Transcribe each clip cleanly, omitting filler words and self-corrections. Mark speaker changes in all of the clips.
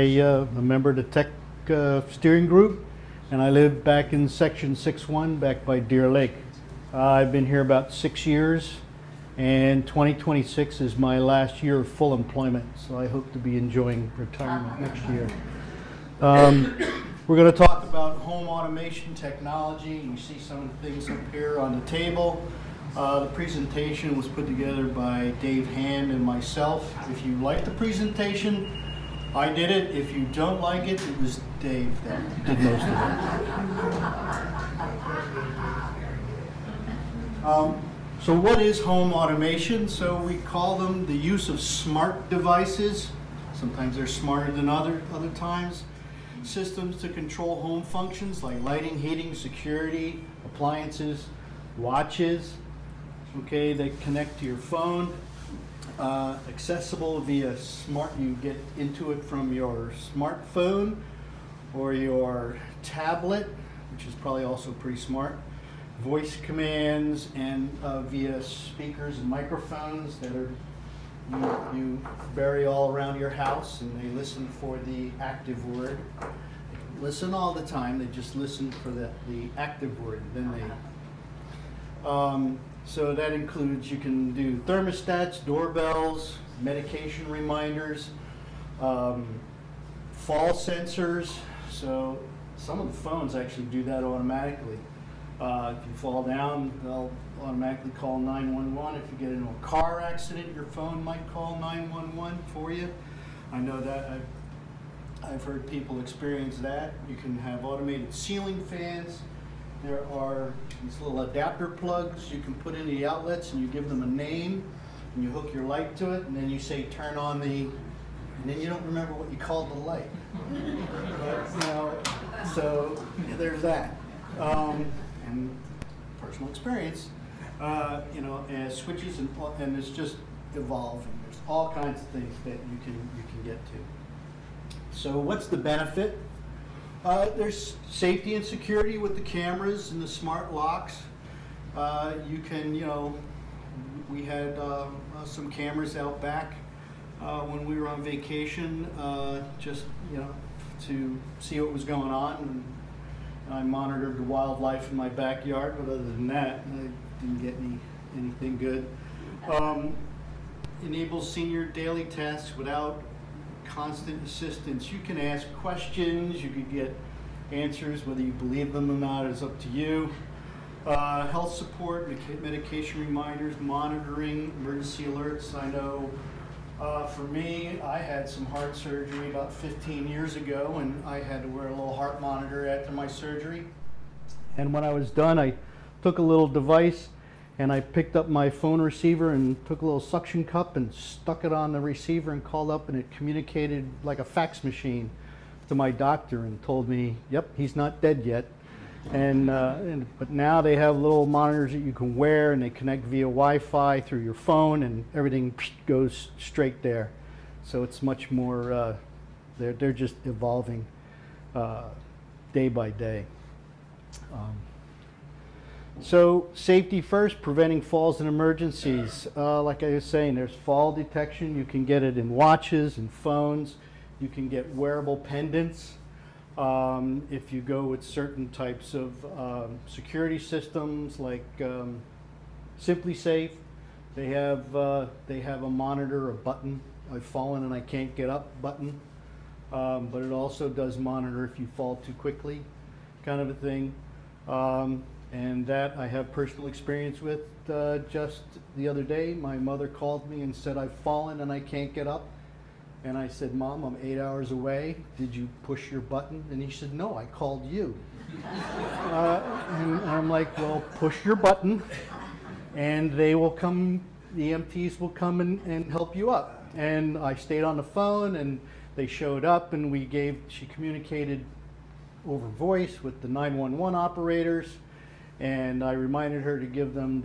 Speaker 1: a member of the tech steering group, and I live back in section 6-1 back by Deer Lake. I've been here about 6 years, and 2026 is my last year of full employment, so I hope to be enjoying retirement next year. We're going to talk about home automation technology. You see some of the things up here on the table. The presentation was put together by Dave Hand and myself. If you like the presentation, I did it. If you don't like it, it was Dave that did most of it. So what is home automation? So we call them the use of smart devices. Sometimes they're smarter than other times. Systems to control home functions like lighting, heating, security, appliances, watches, okay, that connect to your phone. Accessible via smart, you get into it from your smartphone or your tablet, which is probably also pretty smart. Voice commands and via speakers and microphones that are you bury all around your house, and they listen for the active word. They listen all the time, they just listen for the active word, then they so that includes, you can do thermostats, doorbells, medication reminders, fall sensors. So some of the phones actually do that automatically. If you fall down, they'll automatically call 911. If you get into a car accident, your phone might call 911 for you. I know that I've heard people experience that. You can have automated ceiling fans. There are these little adapter plugs you can put in the outlets, and you give them a name, and you hook your light to it, and then you say turn on the, and then you don't remember what you called the light. But, so there's that. And personal experience, and switches and it's just evolving. There's all kinds of things that you can get to. So what's the benefit? There's safety and security with the cameras and the smart locks. You can, we had some cameras out back when we were on vacation, just, to see what was going on. And I monitored the wildlife in my backyard, but other than that, I didn't get anything good. Enables senior daily tasks without constant assistance. You can ask questions, you can get answers, whether you believe them or not is up to you. Health support, medication reminders, monitoring, emergency alerts. I know for me, I had some heart surgery about 15 years ago, and I had to wear a little heart monitor after my surgery. And when I was done, I took a little device and I picked up my phone receiver and took a little suction cup and stuck it on the receiver and called up, and it communicated like a fax machine to my doctor and told me, yep, he's not dead yet. But now they have little monitors that you can wear, and they connect via Wi-Fi through your phone, and everything goes straight there. So it's much more, they're just evolving day by day. So safety first, preventing falls and emergencies. Like I was saying, there's fall detection. You can get it in watches and phones. You can get wearable pendants. If you go with certain types of security systems like SimpliSafe, they have a monitor, a button, I've fallen and I can't get up button, but it also does monitor if you fall too quickly, kind of a thing. And that I have personal experience with. Just the other day, my mother called me and said, I've fallen and I can't get up. And I said, Mom, I'm 8 hours away. Did you push your button? And he said, no, I called you. And I'm like, well, push your button and they will come, the EMTs will come and help you up. And I stayed on the phone, and they showed up, and she communicated over voice with the 911 operators. And I reminded her to give them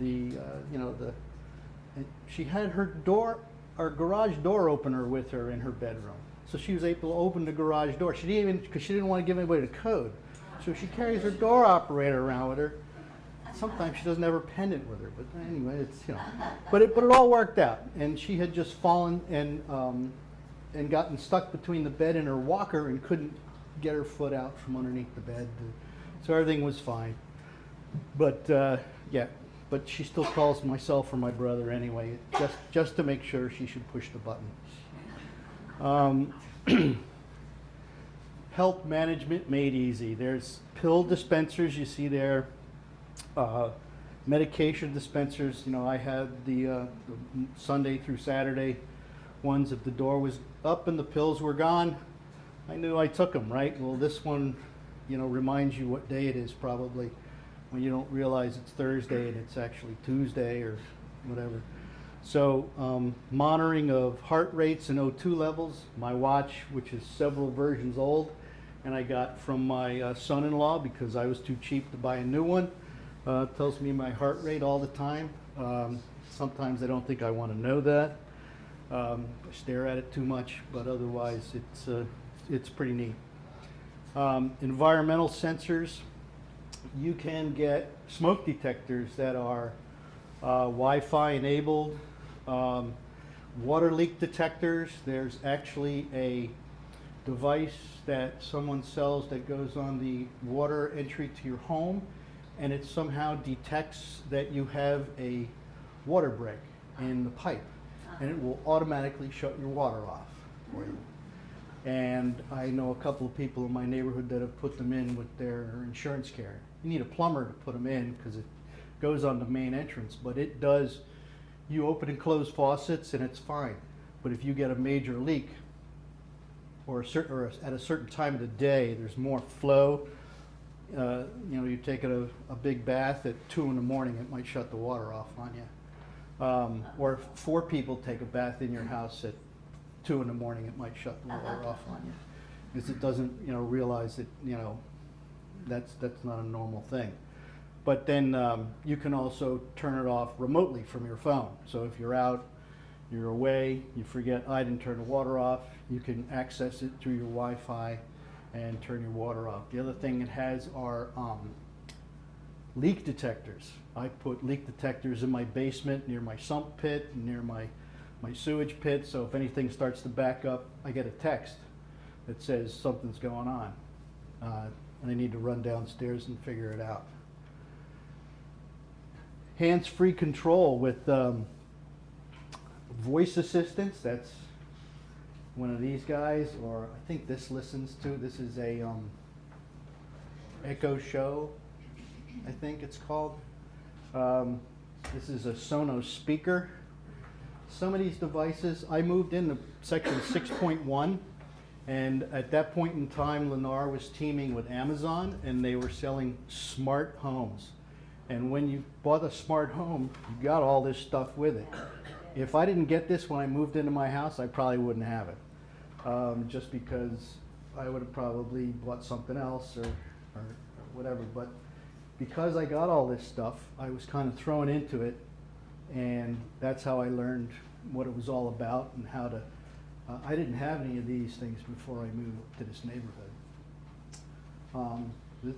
Speaker 1: she had her garage door opener with her in her bedroom. So she was able to open the garage door. She didn't even, because she didn't want to give anybody the code. So she carries her door operator around with her. Sometimes she doesn't have her pendant with her, but anyway, it's, but it all worked out. And she had just fallen, and and gotten stuck between the bed and her walker and couldn't get her foot out from underneath the bed. So everything was fine. But yeah, but she still calls myself or my brother anyway, just to make sure she should push the button. Health management made easy. There's pill dispensers you see there, medication dispensers. You know, I had the Sunday through Saturday ones. If the door was up and the pills were gone, I knew I took them, right? Well, this one, you know, reminds you what day it is probably when you don't realize it's Thursday and it's actually Tuesday or whatever. So monitoring of heart rates and O2 levels. My watch, which is several versions old, and I got from my son-in-law because I was too cheap to buy a new one, tells me my heart rate all the time. Sometimes I don't think I want to know that. I stare at it too much, but otherwise it's pretty neat. Environmental sensors. You can get smoke detectors that are Wi-Fi enabled. Water leak detectors. There's actually a device that someone sells that goes on the water entry to your home, and it somehow detects that you have a water break in the pipe, and it will automatically shut your water off for you. And I know a couple of people in my neighborhood that have put them in with their insurance carrier. You need a plumber to put them in because it goes on the main entrance, but it does. You open and close faucets and it's fine. But if you get a major leak or at a certain time of the day, there's more flow. You know, you take a big bath at 2 in the morning, it might shut the water off on you. Or if 4 people take a bath in your house at 2 in the morning, it might shut the water off on you because it doesn't, you know, realize that, you know, that's not a normal thing. But then you can also turn it off remotely from your phone. So if you're out, you're away, you forget I didn't turn the water off, you can access it through your Wi-Fi and turn your water off. The other thing it has are leak detectors. I put leak detectors in my basement near my sump pit, near my sewage pit, so if anything starts to back up, I get a text that says something's going on. And I need to run downstairs and figure it out. Hands-free control with voice assistants. That's one of these guys, or I think this listens to. This is a Echo Show, I think it's called. This is a Sonos speaker. Some of these devices, I moved into section 6.1, and at that point in time, Lennar was teaming with Amazon, and they were selling smart homes. And when you bought a smart home, you got all this stuff with it. If I didn't get this when I moved into my house, I probably wouldn't have it. Just because I would have probably bought something else or whatever. But because I got all this stuff, I was kind of thrown into it, and that's how I learned what it was all about and how to. I didn't have any of these things before I moved to this neighborhood.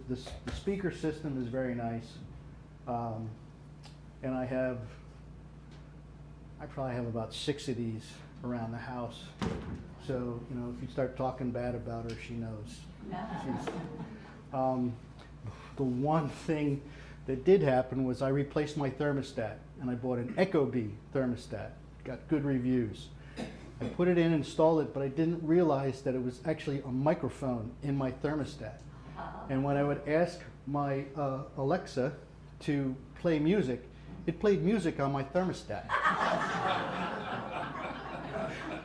Speaker 1: The speaker system is very nice. And I probably have about 6 of these around the house. So, you know, if you start talking bad about her, she knows. The one thing that did happen was I replaced my thermostat, and I bought an ecobee thermostat. Got good reviews. I put it in, installed it, but I didn't realize that it was actually a microphone in my thermostat. And when I would ask my Alexa to play music, it played music on my thermostat.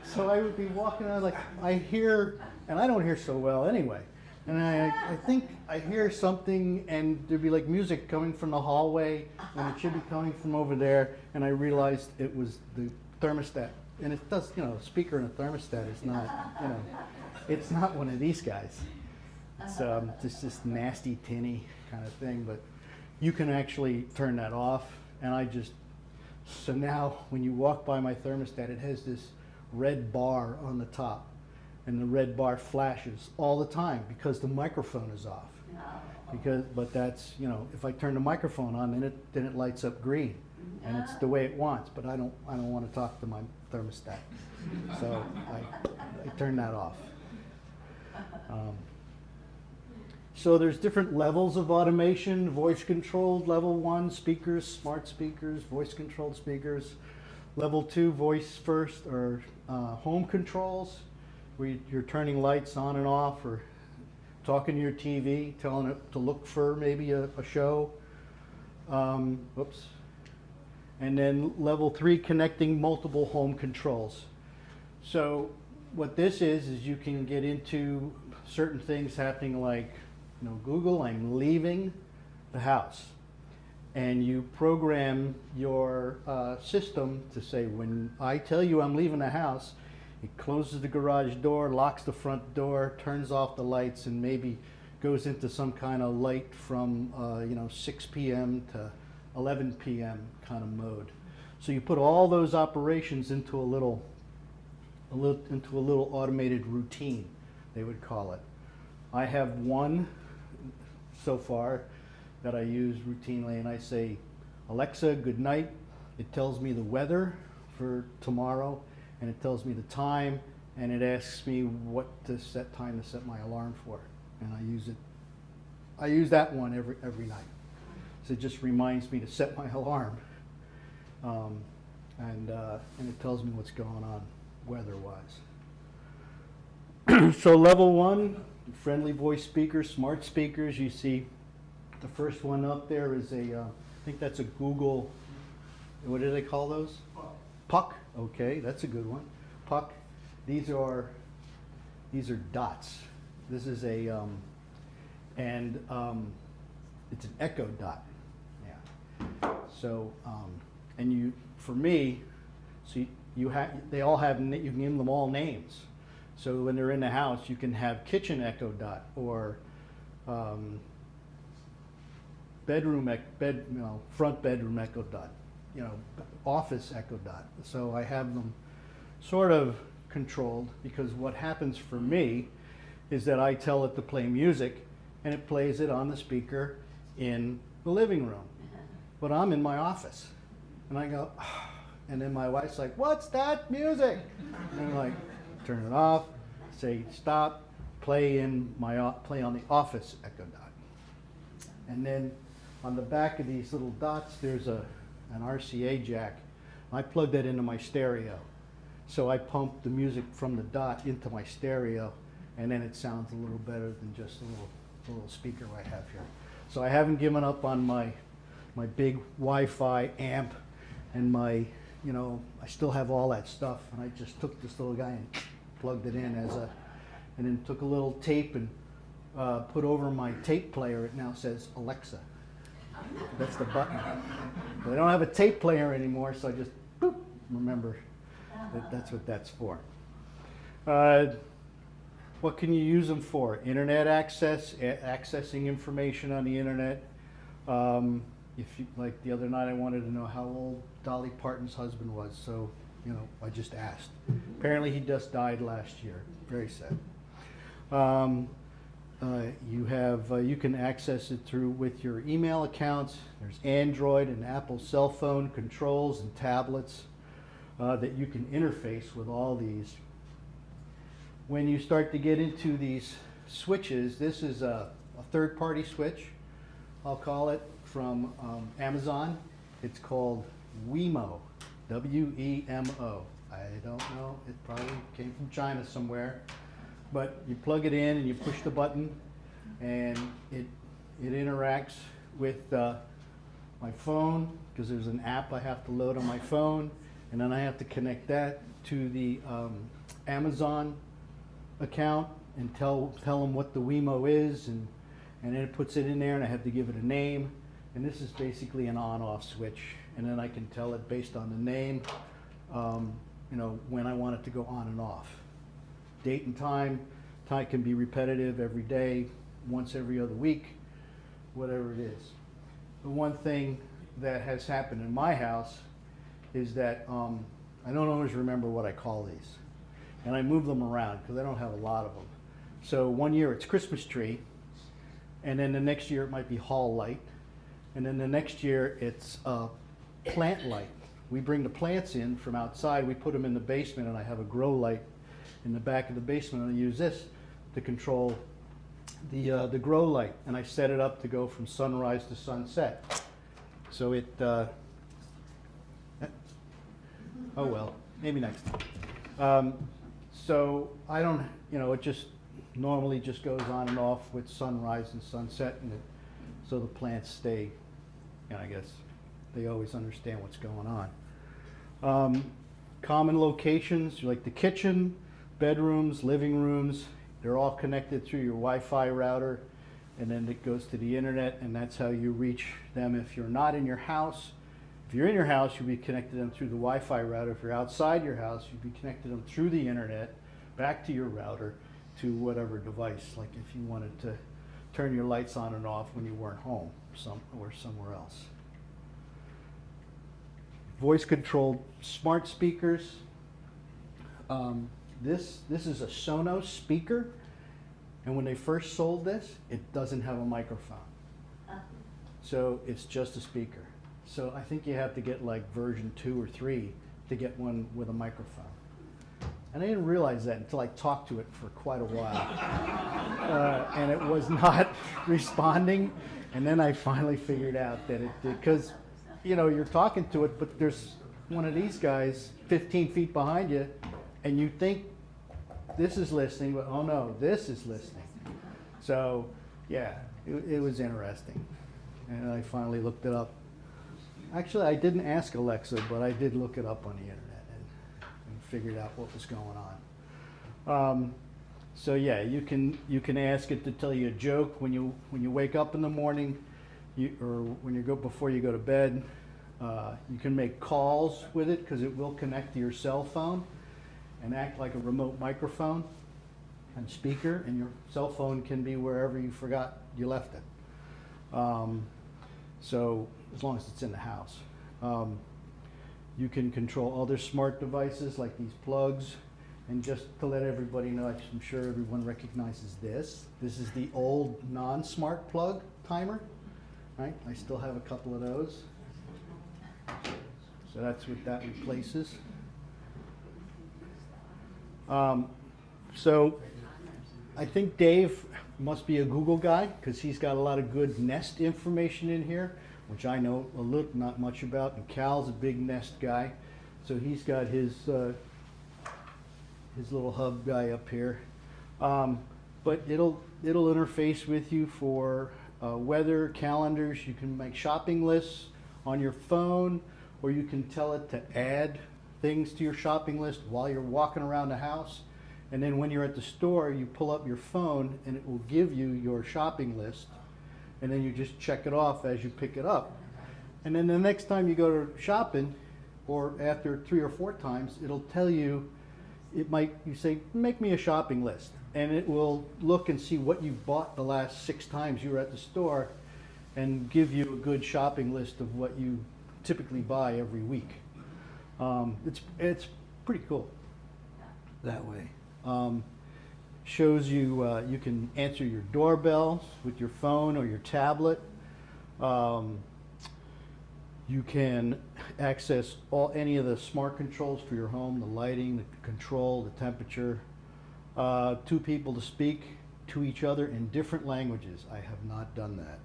Speaker 1: So I would be walking around like, I hear, and I don't hear so well anyway, and I think I hear something, and there'd be like music coming from the hallway, and it should be coming from over there, and I realized it was the thermostat. And it does, you know, speaker and a thermostat is not, you know, it's not one of these guys. It's just this nasty tinny kind of thing, but you can actually turn that off, and so now when you walk by my thermostat, it has this red bar on the top, and the red bar flashes all the time because the microphone is off. But that's, you know, if I turn the microphone on, then it lights up green, and it's the way it wants. But I don't want to talk to my thermostat. So I turned that off. So there's different levels of automation: voice controlled, level 1, speakers, smart speakers, voice controlled speakers. Level 2, voice first, or home controls, where you're turning lights on and off, or talking to your TV, telling it to look for maybe a show. Whoops. And then level 3, connecting multiple home controls. So what this is you can get into certain things happening, like, Google, I'm leaving the house. And you program your system to say, when I tell you I'm leaving the house, it closes the garage door, locks the front door, turns off the lights, and maybe goes into some kind of light from 6 p.m. to 11 p.m. kind of mode. So you put all those operations into a little automated routine, they would call it. I have one so far that I use routinely, and I say, Alexa, good night. It tells me the weather for tomorrow, and it tells me the time, and it asks me what time to set my alarm for. And I use that one every night. So it just reminds me to set my alarm. And it tells me what's going on weather-wise. So level 1, friendly voice speakers, smart speakers. You see the first one up there is I think that's a Google, what do they call those? Puck. Okay, that's a good one. Puck. These are dots. This is it's an Echo Dot. Yeah. So they all have, you can give them all names. So when they're in the house, you can have kitchen Echo Dot, or front bedroom Echo Dot, office Echo Dot. So I have them sort of controlled, because what happens for me is that I tell it to play music, and it plays it on the speaker in the living room. But I'm in my office, and I go, and then my wife's like, "What's that music?" And I'm like, turn it off, say stop, play on the office Echo Dot. And then on the back of these little dots, there's an RCA jack. I plug that into my stereo. So I pump the music from the dot into my stereo, and then it sounds a little better than just a little speaker I have here. So I haven't given up on my big Wi-Fi amp and I still have all that stuff, and I just took this little guy and plugged it in and then took a little tape and put over my tape player. It now says Alexa. That's the button. But I don't have a tape player anymore, so I just remember that's what that's for. What can you use them for? Internet access, accessing information on the internet. Like the other night, I wanted to know how old Dolly Parton's husband was, so I just asked. Apparently, he just died last year. Very sad. You can access it with your email accounts. There's Android and Apple cell phone controls and tablets that you can interface with all these. When you start to get into these switches, this is a third-party switch, I'll call it, from Amazon. It's called Wemo, W-E-M-O. I don't know, it probably came from China somewhere. But you plug it in and you push the button, and it interacts with my phone, because there's an app I have to load on my phone, and then I have to connect that to the Amazon account and tell them what the Wemo is, and then it puts it in there, and I have to give it a name. And this is basically an on-off switch, and then I can tell it based on the name, when I want it to go on and off. Date and time can be repetitive every day, once every other week, whatever it is. The one thing that has happened in my house is that I don't always remember what I call these, and I move them around because I don't have a lot of them. So one year it's Christmas tree, and then the next year it might be hall light, and then the next year it's plant light, we bring the plants in from outside, we put them in the basement, and I have a grow light in the back of the basement, and I use this to control the grow light, and I set it up to go from sunrise to sunset. So it, oh well, maybe next time. So I don't, it just normally just goes on and off with sunrise and sunset, and so the plants stay, I guess they always understand what's going on. Common locations, like the kitchen, bedrooms, living rooms, they're all connected through your Wi-Fi router, and then it goes to the internet, and that's how you reach them if you're not in your house. If you're in your house, you'll be connected them through the Wi-Fi router. If you're outside your house, you'll be connected them through the internet back to your router to whatever device, like if you wanted to turn your lights on and off when you weren't home or somewhere else. Voice controlled smart speakers. This is a Sonos speaker, and when they first sold this, it doesn't have a microphone. So it's just a speaker. So I think you have to get like version 2 or 3 to get one with a microphone. And I didn't realize that until I talked to it for quite a while. And it was not responding. And then I finally figured out that it did, because you're talking to it, but there's one of these guys 15 feet behind you, and you think this is listening, but oh no, this is listening. So yeah, it was interesting. And I finally looked it up. Actually, I didn't ask Alexa, but I did look it up on the internet and figured out what was going on. So yeah, you can ask it to tell you a joke when you wake up in the morning, or when before you go to bed. You can make calls with it because it will connect to your cell phone and act like a remote microphone and speaker, and your cell phone can be wherever you forgot you left it. So as long as it's in the house. You can control other smart devices like these plugs. And just to let everybody know, I'm sure everyone recognizes this. This is the old non-smart plug timer, right? I still have a couple of those. So that's what that replaces. So I think Dave must be a Google guy, because he's got a lot of good Nest information in here, which I know not much about. And Cal's a big Nest guy, so he's got his little hub guy up here. But it'll interface with you for weather, calendars. You can make shopping lists on your phone, or you can tell it to add things to your shopping list while you're walking around the house. And then when you're at the store, you pull up your phone and it will give you your shopping list. And then you just check it off as you pick it up. And then the next time you go to shopping, or after 3 or 4 times, it'll tell you, you say, make me a shopping list. And it will look and see what you bought the last 6 times you were at the store and give you a good shopping list of what you typically buy every week. It's pretty cool that way. Shows you, you can answer your doorbells with your phone or your tablet. You can access any of the smart controls for your home, the lighting, the control, the temperature. 2 people to speak to each other in different languages. I have not done that.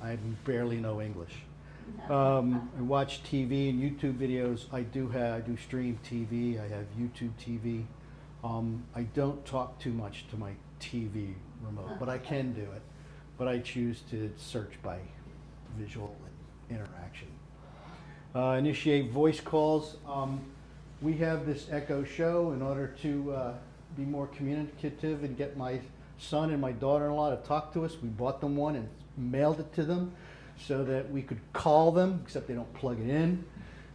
Speaker 1: I barely know English. I watch TV and YouTube videos. I do stream TV. I have YouTube TV. I don't talk too much to my TV remote, but I can do it. But I choose to search by visual interaction. Initiate voice calls. We have this Echo Show in order to be more communicative and get my son and my daughter-in-law to talk to us. We bought them one and mailed it to them so that we could call them, except they don't plug it in.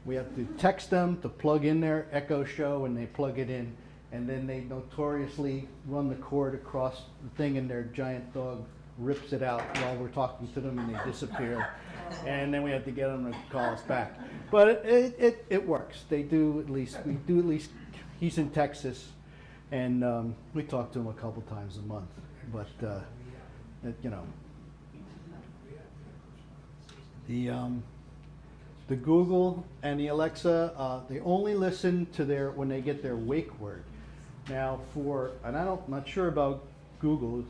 Speaker 1: We have to text them to plug in their Echo Show, and they plug it in. And then they notoriously run the cord across the thing, and their giant dog rips it out while we're talking to them, and they disappear. And then we have to get them to call us back. But it works. We do at least, he's in Texas, and we talk to him a couple times a month. But, The Google and the Alexa, they only listen to when they get their wake word. Now and I'm not sure about Google,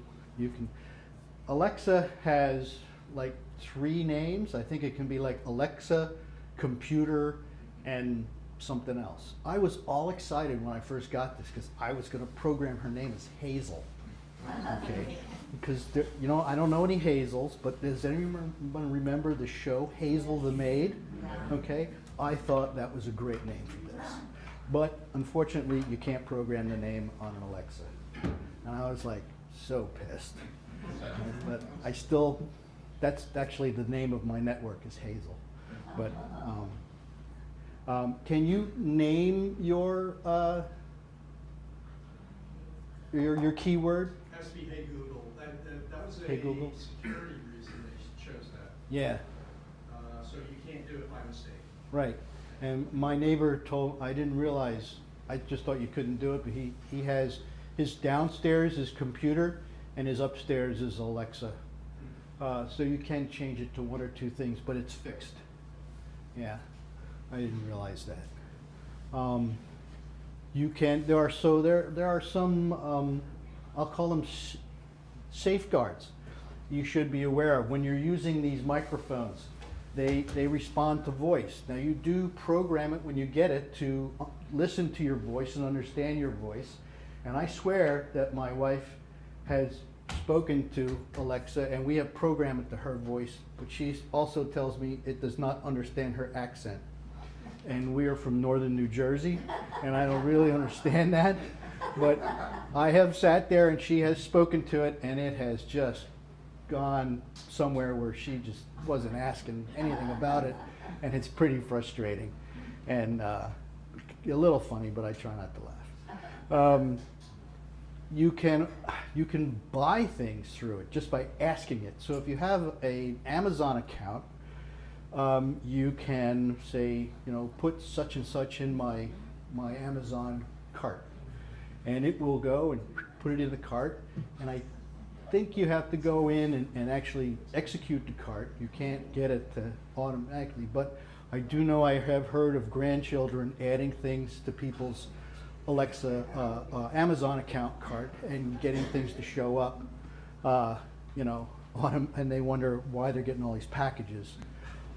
Speaker 1: Alexa has like 3 names. I think it can be like Alexa, computer, and something else. I was all excited when I first got this because I was going to program her name as Hazel. Okay, because I don't know any Hazels, but does anyone remember the show Hazel the Maid? Okay, I thought that was a great name for this, but unfortunately you can't program the name on an Alexa, and I was like so pissed. But that's actually the name of my network is Hazel. But can you name your keyword?
Speaker 2: It has to be Hey Google. That was
Speaker 1: Hey Google.
Speaker 2: security reason they chose that.
Speaker 1: Yeah.
Speaker 2: So you can't do it by mistake.
Speaker 1: Right. And my neighbor I didn't realize, I just thought you couldn't do it, but he has, his downstairs is computer and his upstairs is Alexa. So you can change it to 1 or 2 things, but it's fixed. Yeah, I didn't realize that. There are some, I'll call them safeguards you should be aware of when you're using these microphones. They respond to voice. Now you do program it when you get it to listen to your voice and understand your voice. And I swear that my wife has spoken to Alexa and we have programmed it to her voice, but she also tells me it does not understand her accent. And we are from northern New Jersey, and I don't really understand that. But I have sat there and she has spoken to it, and it has just gone somewhere where she just wasn't asking anything about it, and it's pretty frustrating and a little funny, but I try not to laugh. You can buy things through it just by asking it. So if you have an Amazon account, you can say, put such and such in my Amazon cart, and it will go and put it in the cart. And I think you have to go in and actually execute the cart. You can't get it to automatically, but I do know I have heard of grandchildren adding things to people's Alexa Amazon account cart and getting things to show up, on them, and they wonder why they're getting all these packages.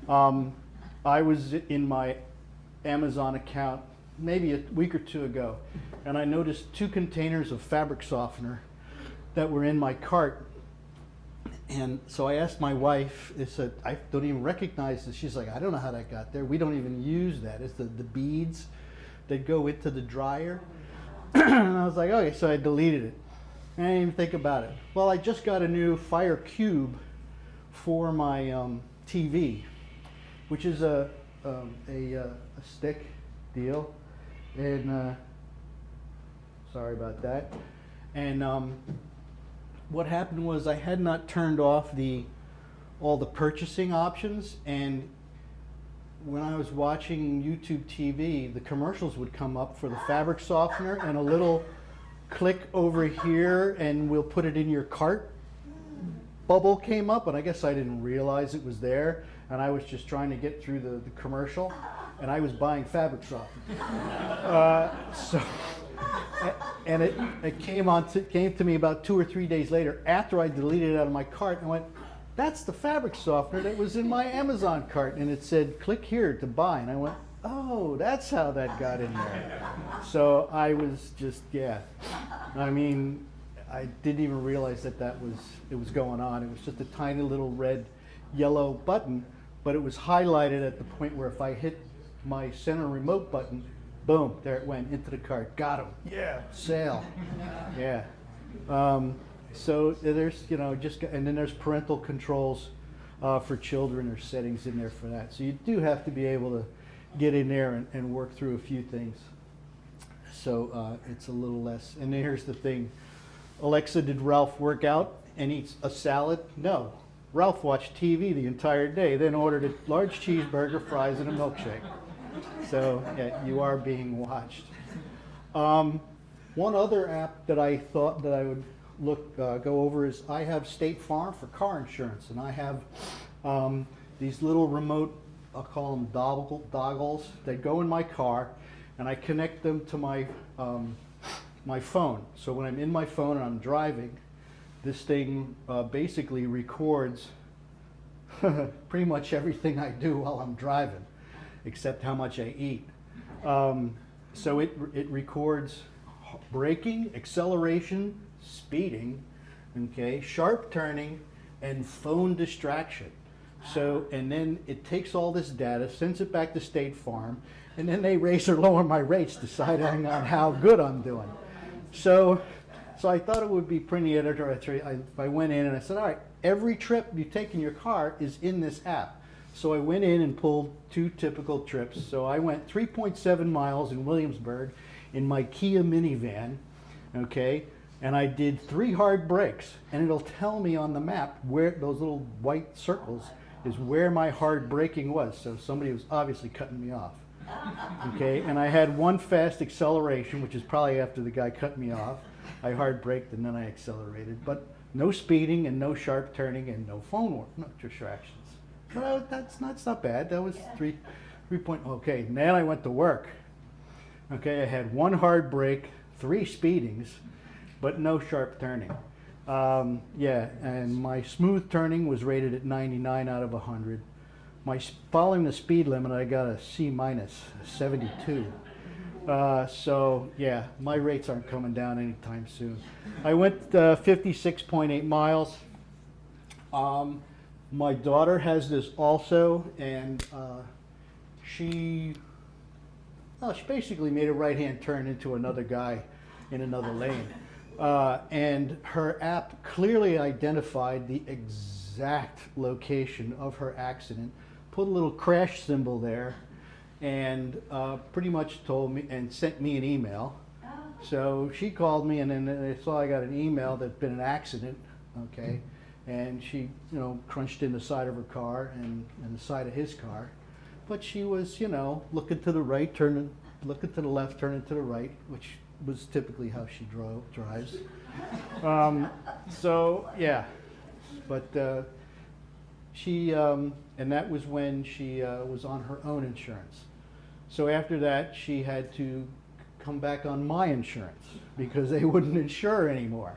Speaker 1: I was in my Amazon account maybe a week or 2 ago, and I noticed 2 containers of fabric softener that were in my cart. And so I asked my wife, I said, I don't even recognize this. She's like, I don't know how that got there. We don't even use that. It's the beads that go into the dryer. And I was like, okay, so I deleted it. I didn't even think about it. Well, I just got a new Fire Cube for my TV, which is a stick deal, and sorry about that. And what happened was I had not turned off all the purchasing options, and when I was watching YouTube TV, the commercials would come up for the fabric softener, and a little click over here and we'll put it in your cart bubble came up, and I guess I didn't realize it was there, and I was just trying to get through the commercial, and I was buying fabric softener. And it came to me about 2 or 3 days later after I deleted it out of my cart, and I went, that's the fabric softener that was in my Amazon cart, and it said click here to buy, and I went, oh, that's how that got in there. So I was just, I mean, I didn't even realize it was going on. It was just a tiny little red yellow button, but it was highlighted at the point where if I hit my center remote button, boom, there it went into the cart. Got him. Yeah. Sale. Yeah. So there's, and then there's parental controls for children or settings in there for that. So you do have to be able to get in there and work through a few things. So it's a little less. And then here's the thing. Alexa, did Ralph work out and eat a salad? No. Ralph watched TV the entire day, then ordered a large cheeseburger, fries, and a milkshake. So yeah, you are being watched. One other app that I thought that I would go over is I have State Farm for car insurance, and I have these little remote I'll call them doggles that go in my car, and I connect them to my phone. So when I'm in my phone and I'm driving, this thing basically records pretty much everything I do while I'm driving, except how much I eat. So it records braking, acceleration, speeding, okay, sharp turning, and phone distraction. So, and then it takes all this data, sends it back to State Farm, and then they raise or lower my rates deciding on how good I'm doing. So I thought it would be pretty interesting. I went in and I said, all right, every trip you take in your car is in this app. So I went in and pulled 2 typical trips. So I went 3.7 miles in Williamsburg in my Kia minivan, okay? And I did 3 hard brakes, and it'll tell me on the map where those little white circles is where my hard braking was. So somebody was obviously cutting me off. Okay, and I had 1 fast acceleration, which is probably after the guy cut me off. I hard braked and then I accelerated, but no speeding and no sharp turning and no phone work, no distractions. But that's not bad. That was 3 point. Okay, and then I went to work. Okay, I had 1 hard brake, 3 speedings, but no sharp turning. Yeah, and my smooth turning was rated at 99 out of 100. Following the speed limit, I got a C minus, 72. So yeah, my rates aren't coming down anytime soon. I went 56.8 miles. My daughter has this also, and she basically made a right-hand turn into another guy in another lane. And her app clearly identified the exact location of her accident, put a little crash symbol there, and pretty much told me and sent me an email. So she called me, and then I saw I got an email that'd been an accident, okay, and she, crunched in the side of her car and the side of his car, but she was, looking to the right, looking to the left, turning to the right, which was typically how she drives. So yeah, but she and that was when she was on her own insurance. So after that, she had to come back on my insurance because they wouldn't insure her anymore.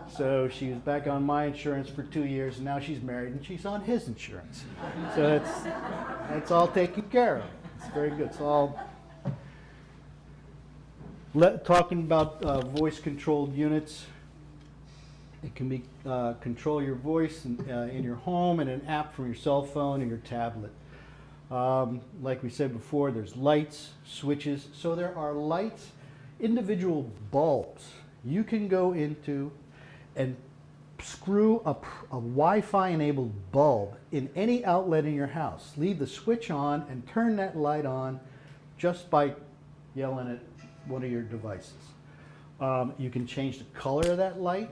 Speaker 1: So she was back on my insurance for 2 years, and now she's married and she's on his insurance. So that's all taken care of. It's very good. It's all. Talking about voice-controlled units, it can be control your voice in your home and an app from your cell phone and your tablet. Like we said before, there's lights, switches. So there are lights, individual bulbs. You can go into and screw a Wi-Fi enabled bulb in any outlet in your house. Leave the switch on and turn that light on just by yelling at one of your devices. You can change the color of that light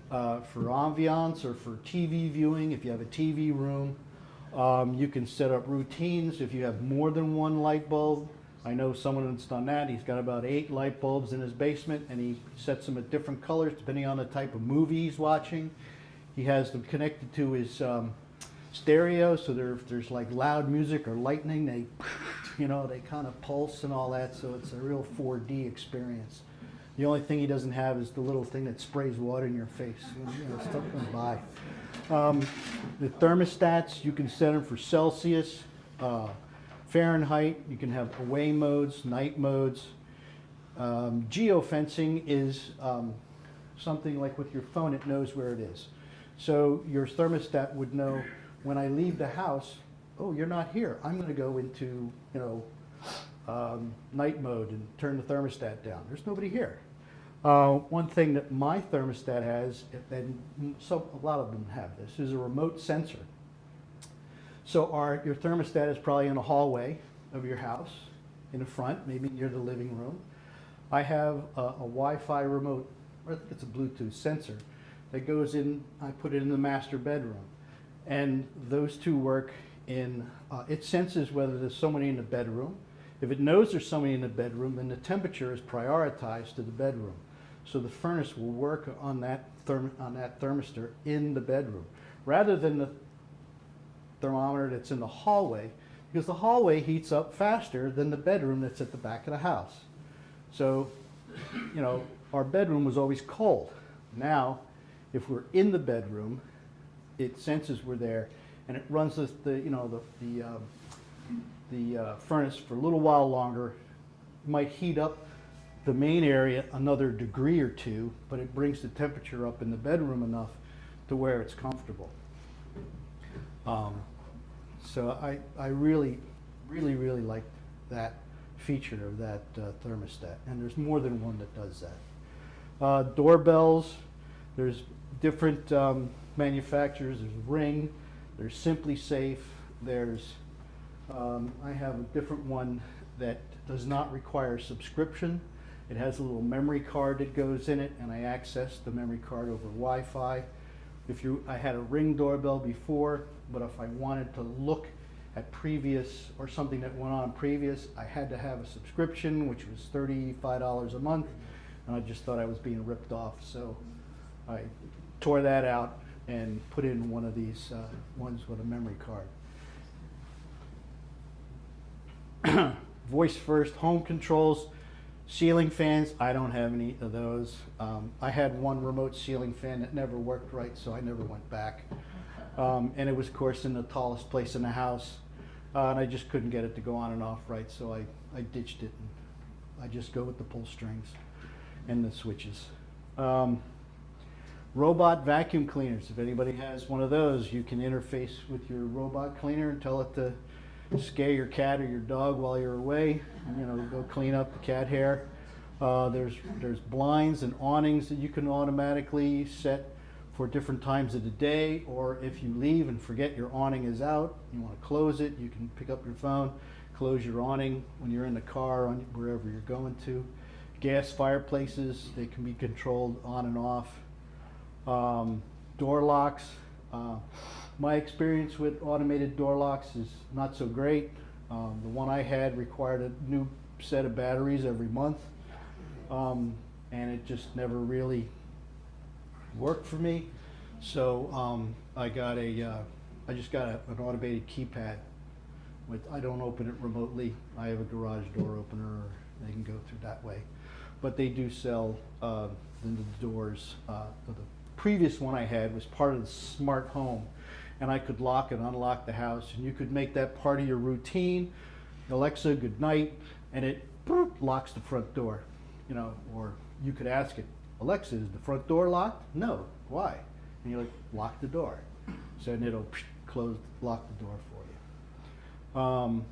Speaker 1: for ambiance or for TV viewing if you have a TV room. You can set up routines if you have more than 1 light bulb. I know someone that's done that. He's got about 8 light bulbs in his basement, and he sets them at different colors depending on the type of movie he's watching. He has them connected to his stereo, so if there's like loud music or lightning, they kind of pulse and all that, so it's a real 4D experience. The only thing he doesn't have is the little thing that sprays water in your face. Stuff comes by. The thermostats, you can set them for Celsius, Fahrenheit. You can have away modes, night modes. Geofencing is something like with your phone, it knows where it is. So your thermostat would know when I leave the house, oh, you're not here. I'm going to go into, night mode and turn the thermostat down. There's nobody here. One thing that my thermostat has, and a lot of them have this, is a remote sensor. So your thermostat is probably in the hallway of your house, in the front, maybe near the living room. I have a Wi-Fi remote, or I think it's a Bluetooth sensor, that goes in, I put it in the master bedroom. And those two work in, it senses whether there's somebody in the bedroom. If it knows there's somebody in the bedroom, then the temperature is prioritized to the bedroom. So the furnace will work on that thermistor in the bedroom. Rather than the thermometer that's in the hallway, because the hallway heats up faster than the bedroom that's at the back of the house. So, you know, our bedroom was always cold. Now, if we're in the bedroom, it senses we're there, and it runs the furnace for a little while longer. Might heat up the main area another degree or two, but it brings the temperature up in the bedroom enough to where it's comfortable. So I really like that feature of that thermostat, and there's more than one that does that. Doorbells, there's different manufacturers. There's Ring, there's Simply Safe, there's I have a different one that does not require subscription. It has a little memory card that goes in it, and I access the memory card over Wi-Fi. I had a Ring doorbell before, but if I wanted to look at previous or something that went on previous, I had to have a subscription, which was $35 a month, and I just thought I was being ripped off. So I tore that out and put in one of these ones with a memory card. Voice first home controls, ceiling fans. I don't have any of those. I had one remote ceiling fan that never worked right, so I never went back. And it was, of course, in the tallest place in the house, and I just couldn't get it to go on and off right, so I ditched it. And I just go with the pull strings and the switches. Robot vacuum cleaners. If anybody has one of those, you can interface with your robot cleaner and tell it to scare your cat or your dog while you're away. You know, go clean up the cat hair. There's blinds and awnings that you can automatically set for different times of the day, or if you leave and forget your awning is out, you want to close it, you can pick up your phone, close your awning when you're in the car, on wherever you're going to. Gas fireplaces, they can be controlled on and off. Door locks. My experience with automated door locks is not so great. The one I had required a new set of batteries every month, and it just never really worked for me. So I just got an automated keypad. I don't open it remotely. I have a garage door opener, or they can go through that way. But they do sell the doors. The previous one I had was part of the smart home, and I could lock and unlock the house, and you could make that part of your routine. Alexa, good night, and it locks the front door. You know, or you could ask it, Alexa, is the front door locked? No. Why? And you're like, lock the door. So then it'll lock the door for you.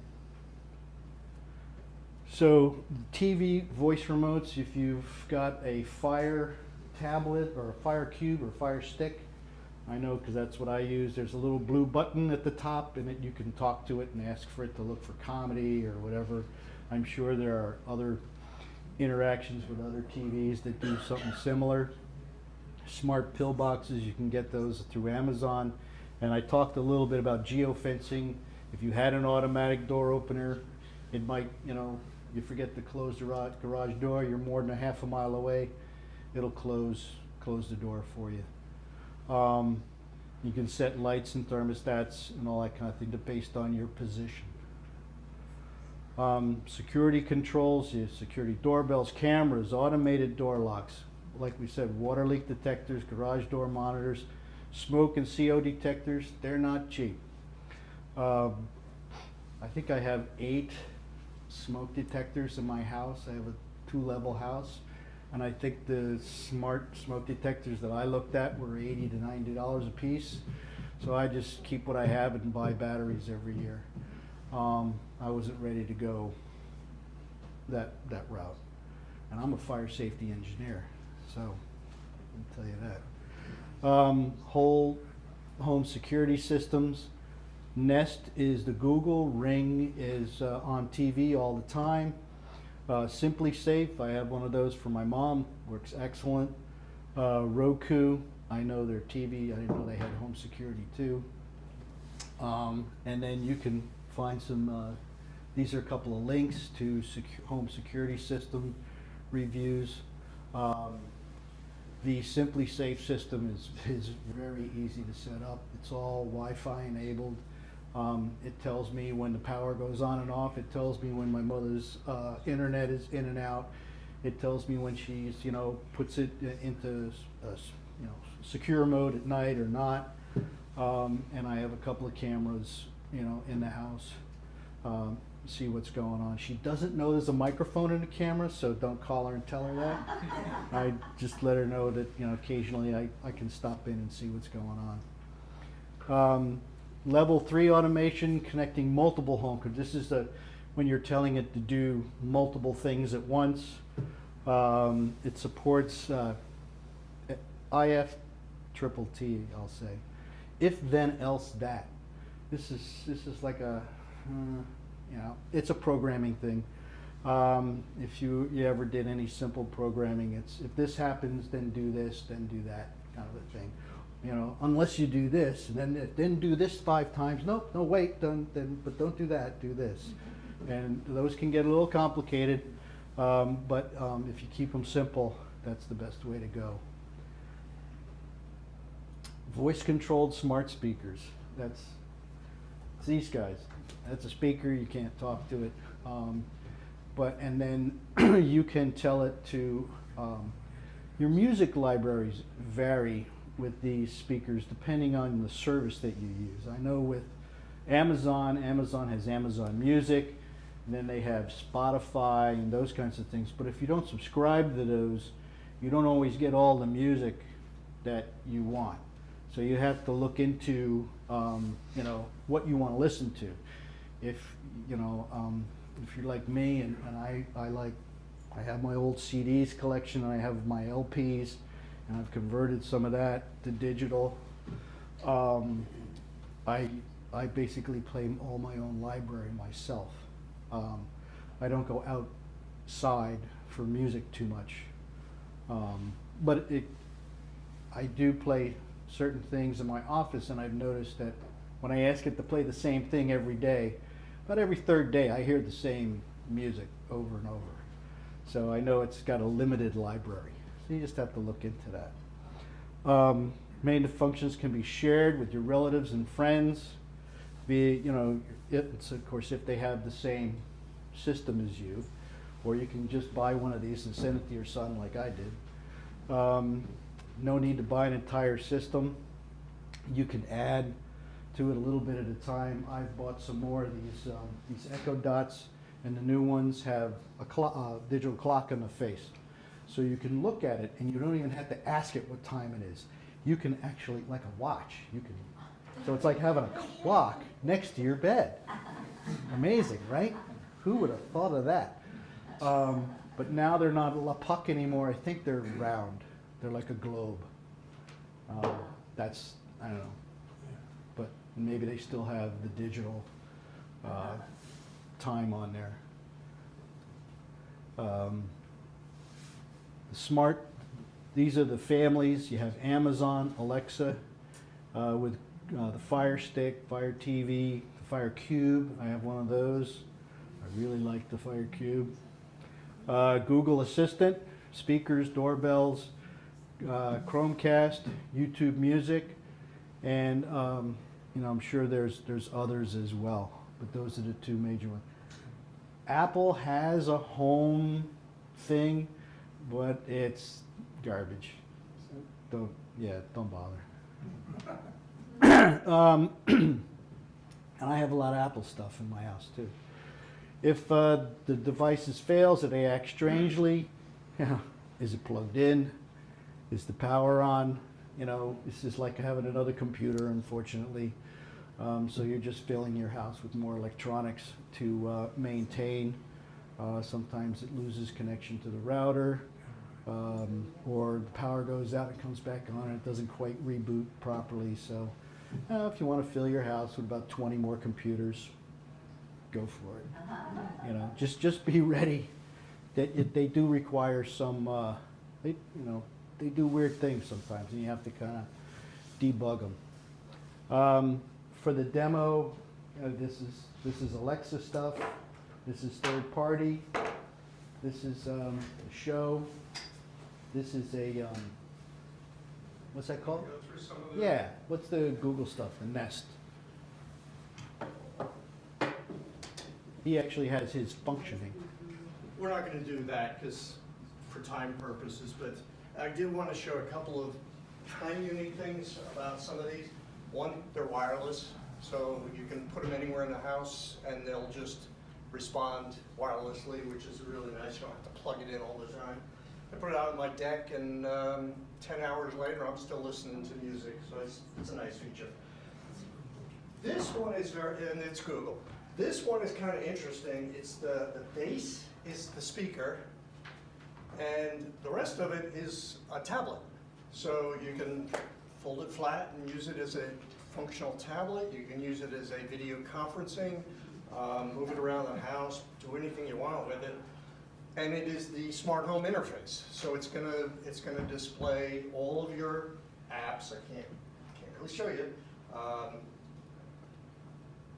Speaker 1: So TV voice remotes, if you've got a Fire tablet or a Fire Cube or Fire Stick, I know because that's what I use. There's a little blue button at the top, and you can talk to it and ask for it to look for comedy or whatever. I'm sure there are other interactions with other TVs that do something similar. Smart pillboxes, you can get those through Amazon. And I talked a little bit about geofencing. If you had an automatic door opener, it might, you forget to close the garage door, you're more than a half a mile away, it'll close the door for you. You can set lights and thermostats and all that kind of thing based on your position. Security controls, security doorbells, cameras, automated door locks. Like we said, water leak detectors, garage door monitors, smoke and CO detectors. They're not cheap. I think I have 8 smoke detectors in my house. I have a 2-level house. And I think the smart smoke detectors that I looked at were $80 to $90 a piece. So I just keep what I have and buy batteries every year. I wasn't ready to go that route. And I'm a fire safety engineer, so I'll tell you that. Whole home security systems. Nest is the Google, Ring is on TV all the time. Simply Safe, I have one of those for my mom, works excellent. Roku, I know their TV, I didn't know they had home security too. And then you can find some, these are a couple of links to home security system reviews. The Simply Safe system is very easy to set up. It's all Wi-Fi enabled. It tells me when the power goes on and off. It tells me when my mother's internet is in and out. It tells me when she's, puts it into, secure mode at night or not. And I have a couple of cameras, in the house, see what's going on. She doesn't know there's a microphone in the camera, so don't call her and tell her that. I just let her know that, occasionally I can stop in and see what's going on. Level 3 automation, connecting multiple home, because this is when you're telling it to do multiple things at once. It supports IF triple T, I'll say. If then else that. This is like a, it's a programming thing. If you ever did any simple programming, it's if this happens, then do this, then do that, kind of a thing. Unless you do this, and then do this 5 times. Nope, no, wait, but don't do that, do this. And those can get a little complicated, but if you keep them simple, that's the best way to go. Voice-controlled smart speakers. It's these guys. That's a speaker, you can't talk to it. And then you can tell it to, your music libraries vary with these speakers depending on the service that you use. I know with Amazon has Amazon Music, and then they have Spotify and those kinds of things. But if you don't subscribe to those, you don't always get all the music that you want. So you have to look into, what you want to listen to. If you're like me and I have my old CDs collection and I have my LPs, and I've converted some of that to digital. I basically play all my own library myself. I don't go outside for music too much. But I do play certain things in my office, and I've noticed that when I ask it to play the same thing every day, about every 3rd day I hear the same music over and over. So I know it's got a limited library. So you just have to look into that. Main functions can be shared with your relatives and friends. It's of course if they have the same system as you, or you can just buy one of these and send it to your son like I did. No need to buy an entire system. You can add to it a little bit at a time. I've bought some more of these Echo Dots, and the new ones have a digital clock on the face. So you can look at it and you don't even have to ask it what time it is. You can actually, like a watch, so it's like having a clock next to your bed. Amazing, right? Who would have thought of that? But now they're not a puck anymore. I think they're round. They're like a globe. I don't know. But maybe they still have the digital time on there. These are the families. You have Amazon, Alexa, with the Fire Stick, Fire TV, the Fire Cube. I have one of those. I really like the Fire Cube. Google Assistant, speakers, doorbells, Chromecast, YouTube Music, and I'm sure there's others as well, but those are the 2 major ones. Apple has a home thing, but it's garbage. Don't bother. And I have a lot of Apple stuff in my house too. If the device fails, if they act strangely, is it plugged in? Is the power on? This is like having another computer, unfortunately. So you're just filling your house with more electronics to maintain. Sometimes it loses connection to the router, or the power goes out and comes back on and it doesn't quite reboot properly. So if you want to fill your house with about 20 more computers, go for it. Just be ready that they do require some, they do weird things sometimes, and you have to kind of debug them. For the demo, this is Alexa stuff. This is third party. This is a show. This is a what's that called?
Speaker 2: Go through some of the.
Speaker 1: Yeah. What's the Google stuff? The Nest. He actually has his functioning.
Speaker 2: We're not gonna do that, because, for time purposes, but I did want to show a couple of kind of unique things about some of these. One, they're wireless, so you can put them anywhere in the house, and they'll just respond wirelessly, which is really nice. You don't have to plug it in all the time. I put it out on my deck, and 10 hours later, I'm still listening to music, so it's a nice feature. This one is and it's Google. This one is kind of interesting. It's the base is the speaker, and the rest of it is a tablet. So you can fold it flat and use it as a functional tablet. You can use it as a video conferencing, move it around the house, do anything you want with it. And it is the smart home interface. So it's gonna display all of your apps. I can't really show you.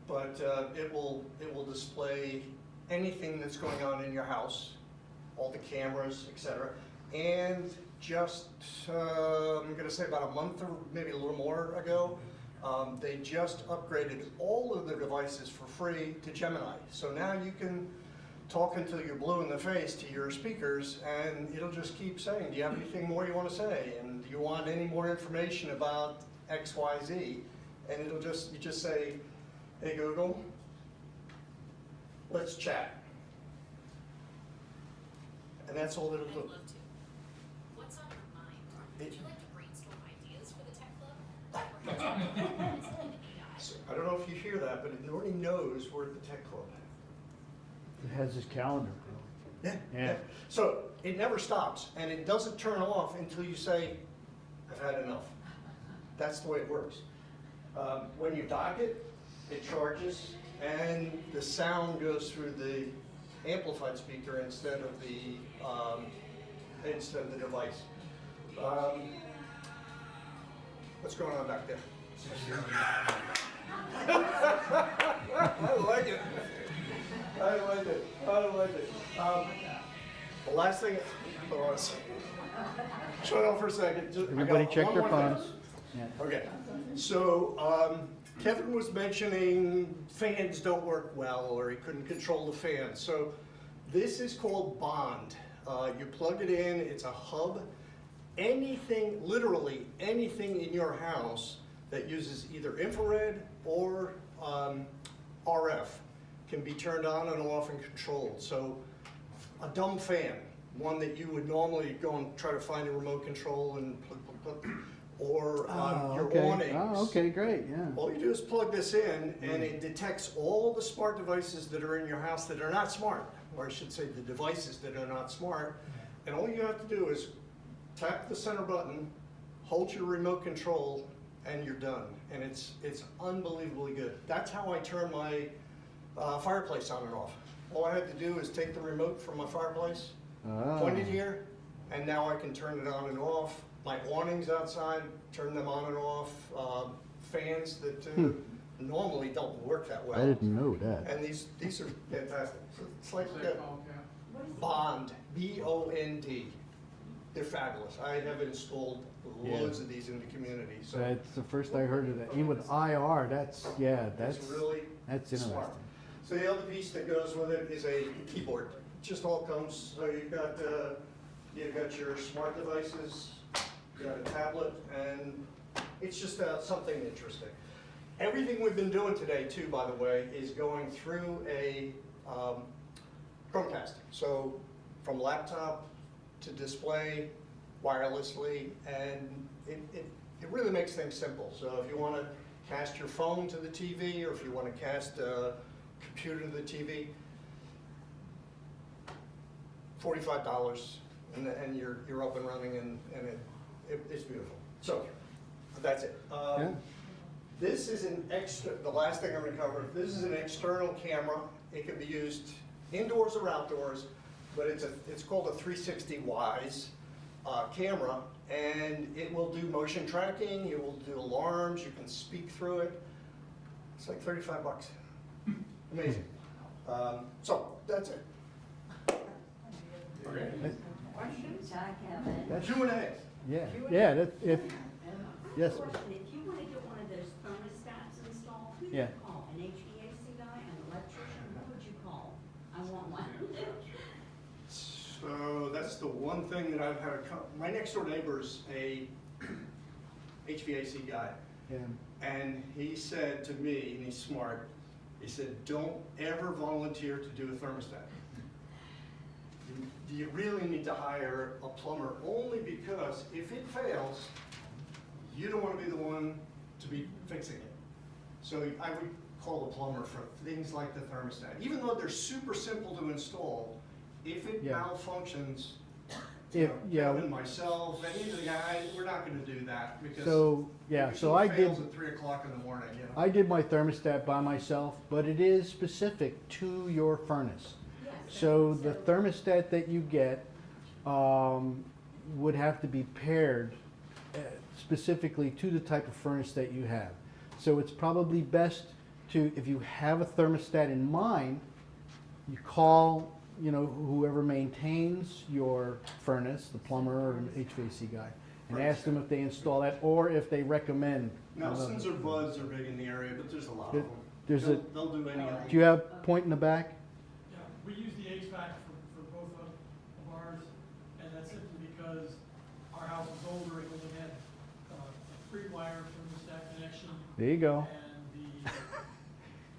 Speaker 2: But it will display anything that's going on in your house, all the cameras, etc. And just, I'm gonna say about a month or maybe a little more ago, they just upgraded all of the devices for free to Gemini. So now you can talk until you're blue in the face to your speakers, and it'll just keep saying, do you have anything more you want to say? And do you want any more information about X, Y, Z? And you just say, hey Google, let's chat. And that's all it'll
Speaker 3: I'd
Speaker 2: do.
Speaker 3: love to. What's on your mind? Would you like to brainstorm ideas for the tech club? Or perhaps an AI?
Speaker 2: So, I don't know if you hear that, but it already knows we're at the tech club.
Speaker 1: It has his calendar.
Speaker 2: Yeah.
Speaker 1: Yeah.
Speaker 2: So it never stops, and it doesn't turn off until you say, I've had enough. That's the way it works. When you dock it, it charges, and the sound goes through the amplified speaker instead of the device. What's going on back there? I like it. I like it. The last thing, hold on. Shut up for a second. I
Speaker 1: Everybody
Speaker 2: got
Speaker 1: check
Speaker 2: one
Speaker 1: their
Speaker 2: more thing.
Speaker 1: phones. Yeah.
Speaker 2: Okay, so Kevin was mentioning fans don't work well, or he couldn't control the fans. So this is called Bond. You plug it in, it's a hub. Anything, literally anything in your house that uses either infrared or RF can be turned on and off and controlled. So a dumb fan, one that you would normally go and try to find a remote control and or your awnings.
Speaker 1: Oh, okay, great, yeah.
Speaker 2: All you do is plug this in, and it detects all the smart devices that are in your house that are not smart, or I should say the devices that are not smart. And all you have to do is tap the center button, hold your remote control, and you're done. And it's unbelievably good. That's how I turn my fireplace on and off. All I had to do is take the remote from my fireplace, point it here, and now I can turn it on and off. My awnings outside, turn them on and off. Fans that normally don't work that well.
Speaker 1: I didn't know that.
Speaker 2: And these are fantastic. So it's like Bond, B-O-N-D. They're fabulous. I have installed loads of these in the community. So
Speaker 1: That's the first I heard of that. Even with IR, that's
Speaker 2: it's really
Speaker 1: that's interesting.
Speaker 2: smart. So the other piece that goes with it is a keyboard. It just all comes. So you've got your smart devices, you've got a tablet, and it's just something interesting. Everything we've been doing today, too, by the way, is going through a Chromecast. So from laptop to display wirelessly, and it really makes things simple. So if you want to cast your phone to the TV, or if you want to cast a computer to the TV, $45, and you're up and running, and it's beautiful. So that's it.
Speaker 1: Yeah.
Speaker 2: This is the last thing I'm going to cover. This is an external camera. It can be used indoors or outdoors, but it's called a 360 WISE camera, and it will do motion tracking. It will do alarms. You can speak through it. It's like $35. Amazing. So that's it. Okay.
Speaker 4: Questions? I have it.
Speaker 2: Q&A.
Speaker 1: Yeah, that, if, yes,
Speaker 4: Question, if you want to get one of those thermostats installed, who do
Speaker 1: Yeah.
Speaker 4: you call? An HVAC guy, an electrician, who would you call?
Speaker 2: the one thing that I've had, my next door neighbor's a HVAC guy.
Speaker 1: Yeah.
Speaker 2: And he said to me, and he's smart, he said, don't ever volunteer to do a thermostat. You really need to hire a plumber, only because if it fails, you don't want to be the one to be fixing it. So I would call a plumber for things like the thermostat. Even though they're super simple to install, if it
Speaker 1: Yeah.
Speaker 2: malfunctions,
Speaker 1: If, yeah,
Speaker 2: Kevin, myself, any of the guys, we're not gonna do that because.
Speaker 1: so, yeah,
Speaker 2: if
Speaker 1: so
Speaker 2: it
Speaker 1: I did,
Speaker 2: fails at 3 o'clock in the morning, you know.
Speaker 1: I did my thermostat by myself, but it is specific to your furnace.
Speaker 4: Yes.
Speaker 1: So the thermostat that you get would have to be paired specifically to the type of furnace that you have. So it's probably best to, if you have a thermostat in mind, you call, you know, whoever maintains your furnace, the plumber or HVAC guy, and ask them if they install that or if they recommend.
Speaker 2: Nelson's or Bud's are big in the area, but there's a lot of
Speaker 1: There-
Speaker 2: them.
Speaker 1: there's
Speaker 2: They'll-
Speaker 1: a-
Speaker 2: They'll do any of
Speaker 1: Do you have point in the back?
Speaker 5: Yeah, we use the HVAC for both of ours, and that's simply because our house is older and we had a three-wire thermostat connection,
Speaker 1: There you go.
Speaker 5: and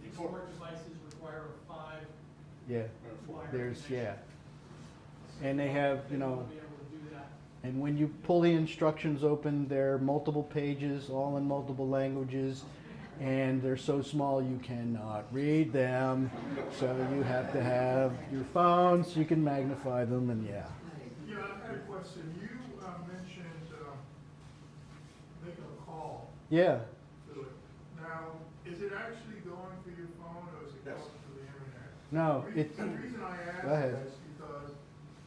Speaker 5: the smart devices require a five-wire
Speaker 1: Yeah, there's,
Speaker 5: connection.
Speaker 1: yeah. And they have, you know,
Speaker 5: Be able to do that.
Speaker 1: and when you pull the instructions open, they're multiple pages, all in multiple languages, and they're so small you cannot read them. So you have to have your phone so you can magnify them, and yeah.
Speaker 6: Yeah, I had a question. You mentioned making a call
Speaker 1: Yeah,
Speaker 6: to it. Now, is it actually going through your phone or is it
Speaker 2: Yes.
Speaker 6: going through the internet?
Speaker 1: no,
Speaker 6: The
Speaker 1: it's,
Speaker 6: reason I ask
Speaker 1: Go ahead.
Speaker 6: that is because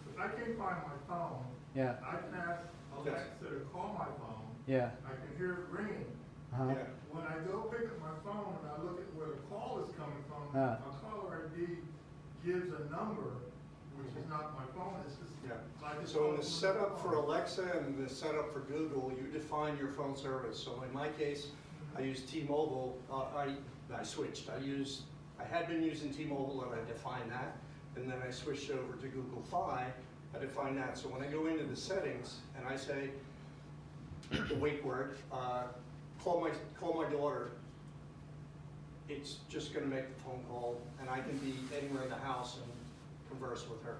Speaker 6: if I can't find my phone,
Speaker 1: yeah,
Speaker 6: I can ask Alexa to call my phone.
Speaker 1: yeah,
Speaker 6: I can hear it ringing.
Speaker 1: uh-huh,
Speaker 2: Yeah.
Speaker 6: When I go pick up my phone and I look at where the call is coming from,
Speaker 1: Ah.
Speaker 6: my caller ID gives a number, which is not my phone, it's just.
Speaker 2: Yeah.
Speaker 6: I just
Speaker 2: So in the
Speaker 6: call
Speaker 2: setup
Speaker 6: my
Speaker 2: for
Speaker 6: phone.
Speaker 2: Alexa and the setup for Google, you define your phone service. So in my case, I use T-Mobile, I switched. I had been using T-Mobile and I defined that. And then I switched over to Google Fi, I defined that. So when I go into the settings and I say the wake word, call my daughter, it's just gonna make the phone call and I can be anywhere in the house and converse with her.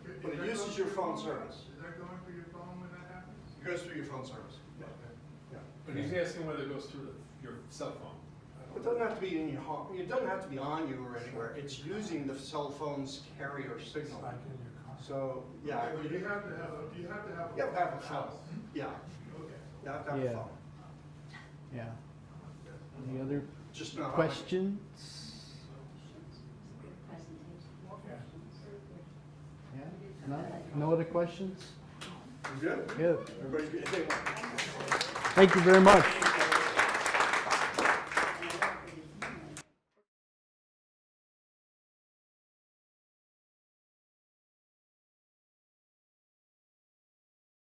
Speaker 6: Okay,
Speaker 2: But
Speaker 6: is
Speaker 2: it
Speaker 6: that
Speaker 2: uses
Speaker 6: going
Speaker 2: your
Speaker 6: through
Speaker 2: phone service.
Speaker 6: Is that going through your phone when that happens?
Speaker 2: It goes through your phone service.
Speaker 6: Okay.
Speaker 2: Yeah.
Speaker 7: But he's asking whether it goes through your cell phone.
Speaker 2: It doesn't have to be in your home, it doesn't have to be on you or anywhere, it's using the cell phone's carrier signal. So, yeah,
Speaker 6: Okay, but
Speaker 2: you
Speaker 6: you have to have a.
Speaker 2: you have to have a phone, yeah,
Speaker 6: Okay.
Speaker 2: you have to have a
Speaker 1: Yeah.
Speaker 2: phone.
Speaker 1: yeah. Any other
Speaker 2: Just not.
Speaker 1: questions? Yeah, no, no other questions?
Speaker 2: Good?
Speaker 1: Good.
Speaker 2: Everybody's good?
Speaker 1: Thank you very much.